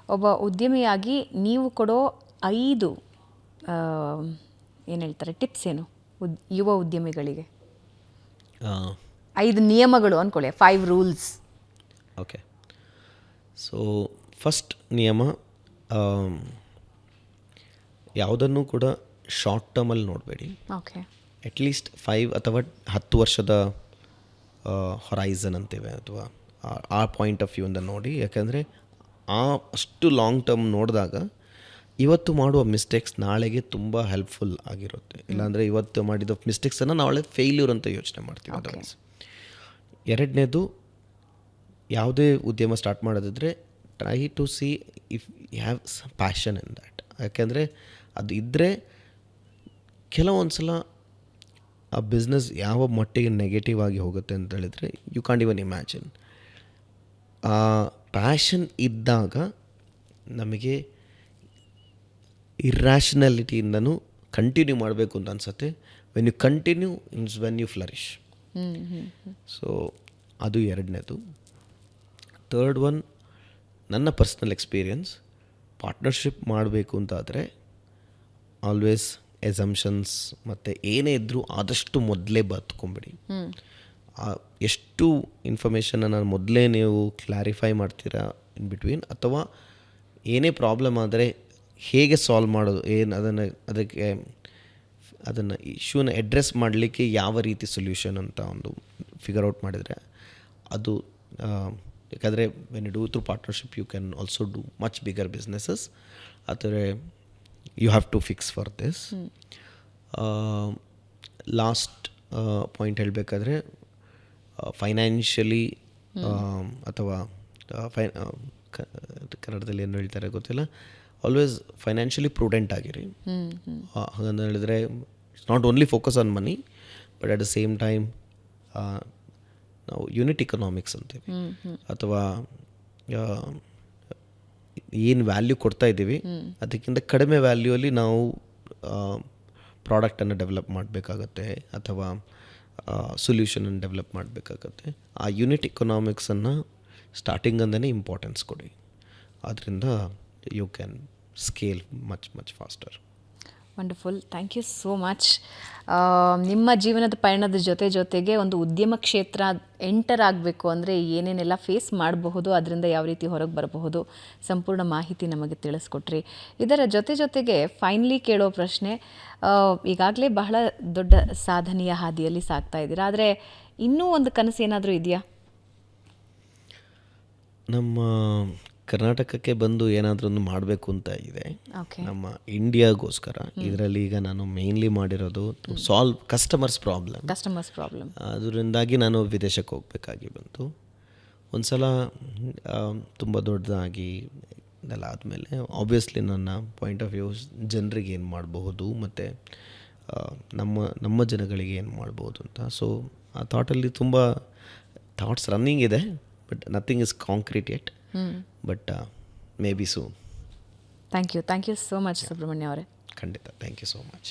ಒಬ್ಬ ಉದ್ಯಮಿಯಾಗಿ ನೀವು ಕೊಡೋ 5 ಏನು ಹೇಳ್ತಾರೆ ಟಿಪ್ಸ್ ಏನು ಯುವ ಉದ್ಯಮಿಗಳಿಗೆ? 5 ನಿಯಮಗಳು ಅಂದ್ಕೊಳ್ಳಿ, 5 ರೂಲ್ಸ್. ಓಕೆ, ಸೊ ಫಸ್ಟ್ ನಿಯಮ, ಯಾವುದನ್ನು ಕೂಡ ಶಾರ್ಟ್ ಟರ್ಮಲ್ಲಿ ನೋಡಬೇಡಿ. ಓಕೆ, ಅಟ್ಲೀಸ್ಟ್ 5 ಅಥವಾ 10 ವರ್ಷದ ಹೊರೈಸನ್ ಅಂತೇವೆ, ಅಥವಾ ಆ ಪಾಯಿಂಟ್ ಆಫ್ ವ್ಯೂಯಿಂದ ನೋಡಿ. ಯಾಕಂದರೆ ಅಷ್ಟು ಲಾಂಗ್ ಟರ್ಮ್ ನೋಡಿದಾಗ ಇವತ್ತು ಮಾಡುವ ಮಿಸ್ಟೇಕ್ಸ್ ನಾಳೆಗೆ ತುಂಬ ಹೆಲ್ಪ್ಫುಲ್ ಆಗಿರುತ್ತೆ. ಇಲ್ಲಾಂದರೆ ಇವತ್ತು ಮಾಡಿದ ಮಿಸ್ಟೇಕ್ಸನ್ನು ನಾಳೆ ಫೇಲ್ಯೂರ್ ಅಂತ ಯೋಚನೆ ಮಾಡ್ತೀವಿ. ಅದರ್ವೈಸ್ ಎರಡನೇದು, ಯಾವುದೇ ಉದ್ಯಮ ಸ್ಟಾರ್ಟ್ ಮಾಡೋದಿದ್ರೆ try to see if you have passion in that. ಯಾಕೆಂದರೆ ಅದು ಇದ್ದರೆ ಕೆಲವೊಂದು ಸಲ ಆ ಬಿಸ್ನೆಸ್ ಯಾವ ಮಟ್ಟಿಗೆ ನೆಗೆಟಿವ್ ಆಗಿ ಹೋಗುತ್ತೆ ಅಂತ ಹೇಳಿದರೆ ಯು ಕಾಂಟ್ ಇವನ್ ಇಮ್ಯಾಜಿನ್. ಆ ಪ್ಯಾಷನ್ ಇದ್ದಾಗ ನಮಗೆ ಇರ್ಯಾಷನಾಲಿಟಿಯಿಂದನೂ ಕಂಟಿನ್ಯೂ ಮಾಡಬೇಕು ಅಂತ ಅನಿಸುತ್ತೆ. ವೆನ್ ಯು ಕಂಟಿನ್ಯೂ ಇನ್ಸ್ ವೆನ್ ಯು ಫ್ಲರಿಶ್. ಸೊ ಅದು ಎರಡನೇದು. ಥರ್ಡ್ ಒನ್, ನನ್ನ ಪರ್ಸ್ನಲ್ ಎಕ್ಸ್ಪೀರಿಯನ್ಸ್, ಪಾರ್ಟ್ನರ್ಶಿಪ್ ಮಾಡಬೇಕು ಅಂತಾದರೆ ಆಲ್ವೇಸ್ ಎಸಂಪ್ಷನ್ಸ್ ಮತ್ತು ಏನೇ ಇದ್ದರೂ ಆದಷ್ಟು ಮೊದಲೇ ಬತ್ಕೊಂಬಿಡಿ. ಎಷ್ಟು ಇನ್ಫಾರ್ಮೇಷನ್ನ ಮೊದಲೇ ನೀವು ಕ್ಲಾರಿಫೈ ಮಾಡ್ತೀರಾ ಇನ್ ಬಿಟ್ವೀನ್, ಅಥವಾ ಏನೇ ಪ್ರಾಬ್ಲಮ್ ಆದರೆ ಹೇಗೆ ಸಾಲ್ವ್ ಮಾಡೋದು, ಅದನ್ನು ಇಶ್ಯೂನ ಅಡ್ರೆಸ್ ಮಾಡಲಿಕ್ಕೆ ಯಾವ ರೀತಿ ಸೊಲ್ಯೂಷನ್ ಅಂತ ಒಂದು ಫಿಗರ್ ಔಟ್ ಮಾಡಿದರೆ ಅದು, ಯಾಕಂದರೆ when you do through partnership you can also do much bigger businesses. ಆದರೆ you have to fix for this. Last point ಹೇಳಬೇಕಾದ್ರೆ, ಫೈನಾನ್ಷಿಯಲಿ ಅಥವಾ ಕನ್ನಡದಲ್ಲಿ ಏನು ಹೇಳ್ತಾರೆ ಗೊತ್ತಿಲ್ಲ, ಆಲ್ವೇಸ್ ಫೈನಾನ್ಷಿಯಲಿ ಪ್ರೂಡೆಂಟ್ ಆಗಿರಿ. ಹಾಗಂತ ಹೇಳಿದರೆ it's not only focus on money, but at the same time ನಾವು ಯೂನಿಟ್ ಇಕನಾಮಿಕ್ಸ್ ಅಂತೀವಿ, ಅಥವಾ ಏನು ವ್ಯಾಲ್ಯೂ ಕೊಡ್ತಾ ಇದ್ದೀವಿ ಅದಕ್ಕಿಂತ ಕಡಿಮೆ ವ್ಯಾಲ್ಯೂಯಲ್ಲಿ ನಾವು ಪ್ರಾಡಕ್ಟನ್ನು ಡೆವಲಪ್ ಮಾಡಬೇಕಾಗತ್ತೆ, ಅಥವಾ ಸೊಲ್ಯೂಷನನ್ನು ಡೆವಲಪ್ ಮಾಡಬೇಕಾಗತ್ತೆ. ಆ ಯೂನಿಟ್ ಇಕನಾಮಿಕ್ಸನ್ನು ಸ್ಟಾರ್ಟಿಂಗಂದನೇ ಇಂಪಾರ್ಟೆನ್ಸ್ ಕೊಡಿ. ಆದ್ದರಿಂದ you can scale much much faster. Wonderful, thank you so much. ನಿಮ್ಮ ಜೀವನದ ಪಯಣದ ಜೊತೆಗೆ ಒಂದು ಉದ್ಯಮ ಕ್ಷೇತ್ರ ಎಂಟರ್ ಆಗಬೇಕು ಅಂದರೆ ಏನೇನೆಲ್ಲ ಫೇಸ್ ಮಾಡಬಹುದು, ಅದರಿಂದ ಯಾವ ರೀತಿ ಹೊರಗೆ ಬರಬಹುದು, ಸಂಪೂರ್ಣ ಮಾಹಿತಿ ನಮಗೆ ತಿಳಿಸ್ಕೊಟ್ರಿ. ಇದರ ಜೊತೆಗೆ ಫೈನಲಿ ಕೇಳೋ ಪ್ರಶ್ನೆ, ಈಗಾಗಲೇ ಬಹಳ ದೊಡ್ಡ ಸಾಧನೆಯ ಹಾದಿಯಲ್ಲಿ ಸಾಗ್ತಾ ಇದ್ದೀರಾ, ಆದರೆ ಇನ್ನೂ ಒಂದು ಕನಸು ಏನಾದರೂ ಇದೆಯಾ? ನಮ್ಮ ಕರ್ನಾಟಕಕ್ಕೆ ಬಂದು ಏನಾದರೂ ಒಂದು ಮಾಡಬೇಕು ಅಂತ ಇದೆ, ನಮ್ಮ ಇಂಡಿಯಾಗೋಸ್ಕರ. ಇದರಲ್ಲಿ ಈಗ ನಾನು ಮೇನ್ಲಿ ಮಾಡಿರೋದು ಸಾಲ್ವ್ ಕಸ್ಟಮರ್ಸ್ ಪ್ರಾಬ್ಲಮ್. ಅದರಿಂದಾಗಿ ನಾನು ವಿದೇಶಕ್ಕೆ ಹೋಗಬೇಕಾಗಿ ಬಂತು. ಒಂದು ಸಲ ತುಂಬ ದೊಡ್ಡದಾಗಿ ಇದೆಲ್ಲ ಆದಮೇಲೆ ಆಬ್ವಿಯಸ್ಲಿ ನನ್ನ ಪಾಯಿಂಟ್ ಆಫ್ ವ್ಯೂ ಜನರಿಗೆ ಏನು ಮಾಡಬಹುದು ಮತ್ತು ನಮ್ಮ ಜನಗಳಿಗೆ ಏನು ಮಾಡ್ಬೋದು ಅಂತ. ಸೊ ಆ ಥಾಟಲ್ಲಿ ತುಂಬ ಥಾಟ್ಸ್ ರನ್ನಿಂಗ್ ಇದೆ, but nothing is concrete yet. But maybe soon. Thank you so much Subramanya ಅವರೇ. ಖಂಡಿತ, ಥ್ಯಾಂಕ್ ಯು ಸೋ ಮಚ್.